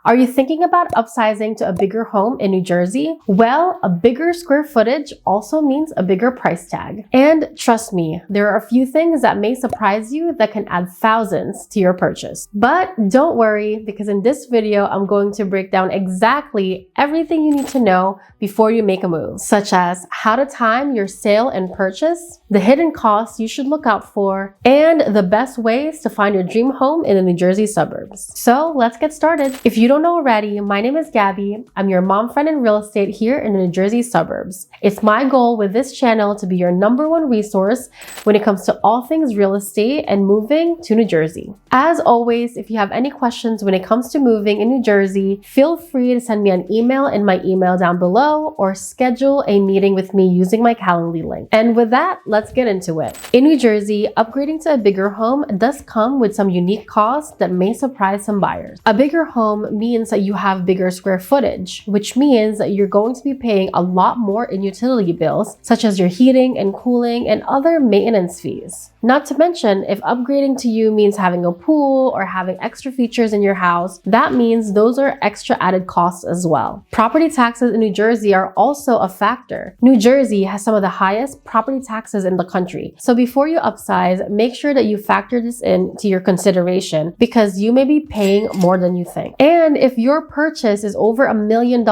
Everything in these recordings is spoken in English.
Are you thinking about upsizing to a bigger home in New Jersey? Well, a bigger square footage also means a bigger price tag. And trust me, there are a few things that may surprise you that can add thousands to your purchase. But don't worry, because in this video, I'm going to break down exactly everything you need to know before you make a move, such as how to time your sale and purchase, the hidden costs you should look out for, and the best ways to find your dream home in the New Jersey suburbs. So let's get started. If you don't know already, my name is Gabby. I'm your mom friend in real estate here in the New Jersey suburbs. It's my goal with this channel to be your #1 resource when it comes to all things real estate and moving to New Jersey. As always, if you have any questions when it comes to moving in New Jersey, feel free to send me an email in my email down below or schedule a meeting with me using my Calendly link. And with that, let's get into it. In New Jersey, upgrading to a bigger home does come with some unique costs that may surprise some buyers. A bigger home means that you have bigger square footage, which means that you're going to be paying a lot more in utility bills, such as your heating and cooling and other maintenance fees. Not to mention, if upgrading to you means having a pool or having extra features in your house, that means those are extra added costs as well. Property taxes in New Jersey are also a factor. New Jersey has some of the highest property taxes in the country. So before you upsize, make sure that you factor this into your consideration because you may be paying more than you think. And if your purchase is over $1 million,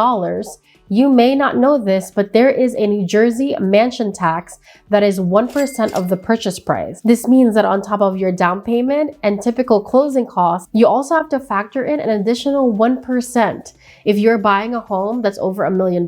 you may not know this, but there is a New Jersey mansion tax that is 1% of the purchase price. This means that on top of your down payment and typical closing costs, you also have to factor in an additional 1% if you're buying a home that's over $1 million.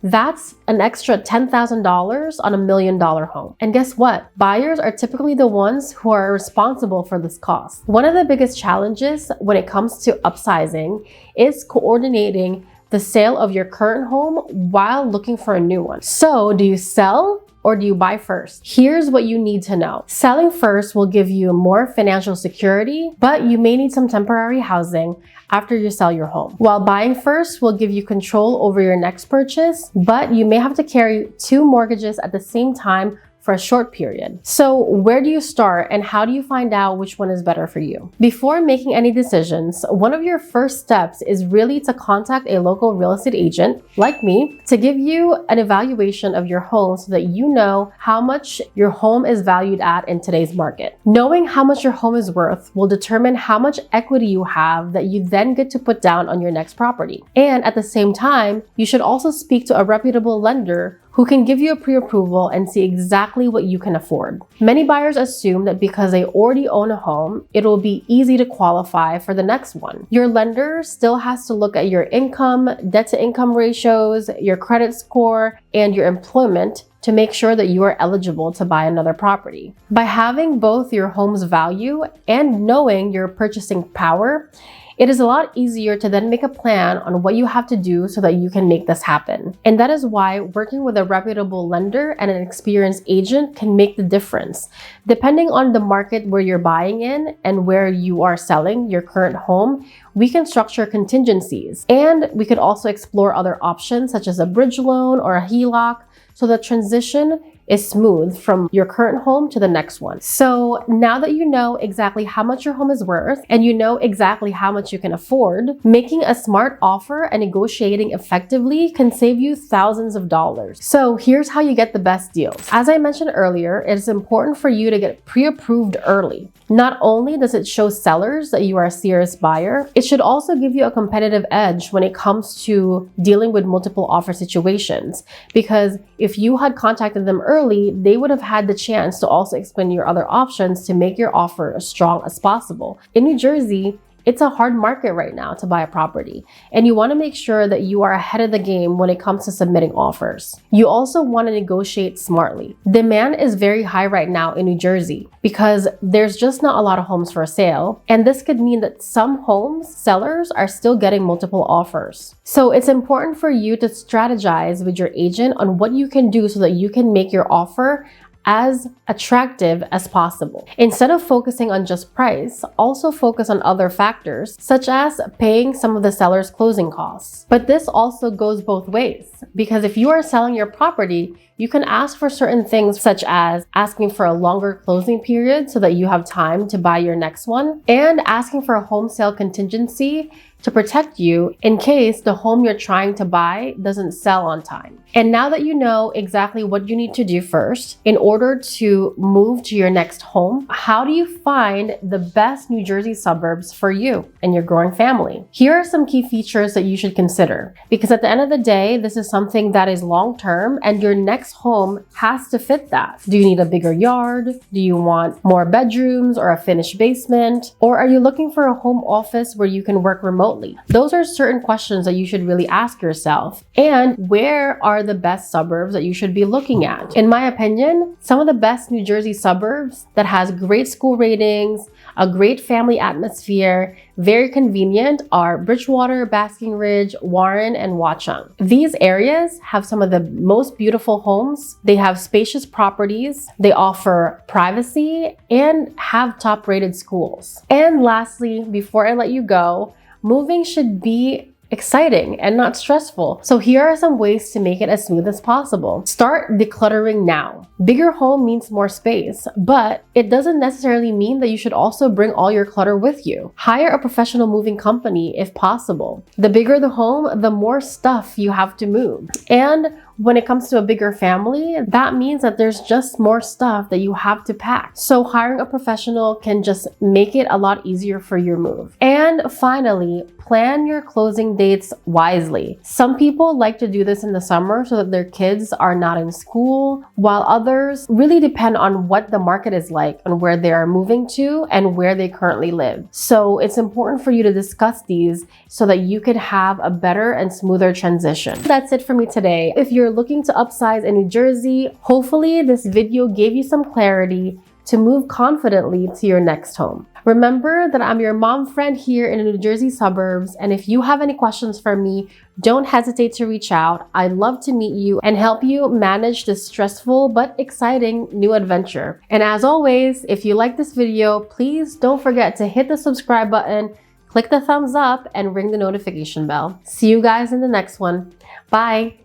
That's an extra $10,000 on $1 million home. And guess what? Buyers are typically the ones who are responsible for this cost. One of the biggest challenges when it comes to upsizing is coordinating the sale of your current home while looking for a new one. So do you sell or do you buy first? Here's what you need to know. Selling first will give you more financial security, but you may need some temporary housing after you sell your home. While buying first will give you control over your next purchase, but you may have to carry 2 mortgages at the same time for a short period. So where do you start and how do you find out which one is better for you? Before making any decisions, one of your first steps is really to contact a local real estate agent like me to give you an evaluation of your home so that you know how much your home is valued at in today's market. Knowing how much your home is worth will determine how much equity you have that you then get to put down on your next property. And at the same time, you should also speak to a reputable lender who can give you a pre-approval and see exactly what you can afford. Many buyers assume that because they already own a home, it will be easy to qualify for the next one. Your lender still has to look at your income, debt-to-income ratios, your credit score, and your employment to make sure that you are eligible to buy another property. By having both your home's value and knowing your purchasing power, it is a lot easier to then make a plan on what you have to do so that you can make this happen. And that is why working with a reputable lender and an experienced agent can make the difference. Depending on the market where you're buying in and where you are selling your current home, we can structure contingencies. And we could also explore other options such as a bridge loan or a HELOC so the transition is smooth from your current home to the next one. So now that you know exactly how much your home is worth and you know exactly how much you can afford, making a smart offer and negotiating effectively can save you thousands of dollars. So here's how you get the best deals. As I mentioned earlier, it is important for you to get pre-approved early. Not only does it show sellers that you are a serious buyer, it should also give you a competitive edge when it comes to dealing with multiple offer situations. Because if you had contacted them early, they would have had the chance to also explain your other options to make your offer as strong as possible. In New Jersey, it's a hard market right now to buy a property, and you want to make sure that you are ahead of the game when it comes to submitting offers. You also want to negotiate smartly. Demand is very high right now in New Jersey because there's just not a lot of homes for sale, and this could mean that some homes sellers are still getting multiple offers. So it's important for you to strategize with your agent on what you can do so that you can make your offer as attractive as possible. Instead of focusing on just price, also focus on other factors, such as paying some of the seller's closing costs. But this also goes both ways, because if you are selling your property, you can ask for certain things, such as asking for a longer closing period so that you have time to buy your next one, and asking for a home sale contingency to protect you in case the home you're trying to buy doesn't sell on time. And now that you know exactly what you need to do first in order to move to your next home, how do you find the best New Jersey suburbs for you and your growing family? Here are some key features that you should consider, because at the end of the day, this is something that is long-term and your next home has to fit that. Do you need a bigger yard? Do you want more bedrooms or a finished basement? Or are you looking for a home office where you can work remotely? Those are certain questions that you should really ask yourself. And where are the best suburbs that you should be looking at? In my opinion, some of the best New Jersey suburbs that has great school ratings, a great family atmosphere, very convenient are Bridgewater, Basking Ridge, Warren, and Watchung. These areas have some of the most beautiful homes. They have spacious properties. They offer privacy and have top-rated schools. And lastly, before I let you go, moving should be exciting and not stressful. So here are some ways to make it as smooth as possible. Start decluttering now. Bigger home means more space, but it doesn't necessarily mean that you should also bring all your clutter with you. Hire a professional moving company if possible. The bigger the home, the more stuff you have to move. And when it comes to a bigger family, that means that there's just more stuff that you have to pack. So hiring a professional can just make it a lot easier for your move. And finally, plan your closing dates wisely. Some people like to do this in the summer so that their kids are not in school, while others really depend on what the market is like and where they are moving to and where they currently live. So it's important for you to discuss these so that you could have a better and smoother transition. That's it for me today. If you're looking to upsize in New Jersey, hopefully this video gave you some clarity to move confidently to your next home. Remember that I'm your mom friend here in the New Jersey suburbs, and if you have any questions for me, don't hesitate to reach out. I'd love to meet you and help you manage this stressful but exciting new adventure. And as always, if you like this video, please don't forget to hit the subscribe button, click the thumbs up, and ring the notification bell. See you guys in the next one. Bye!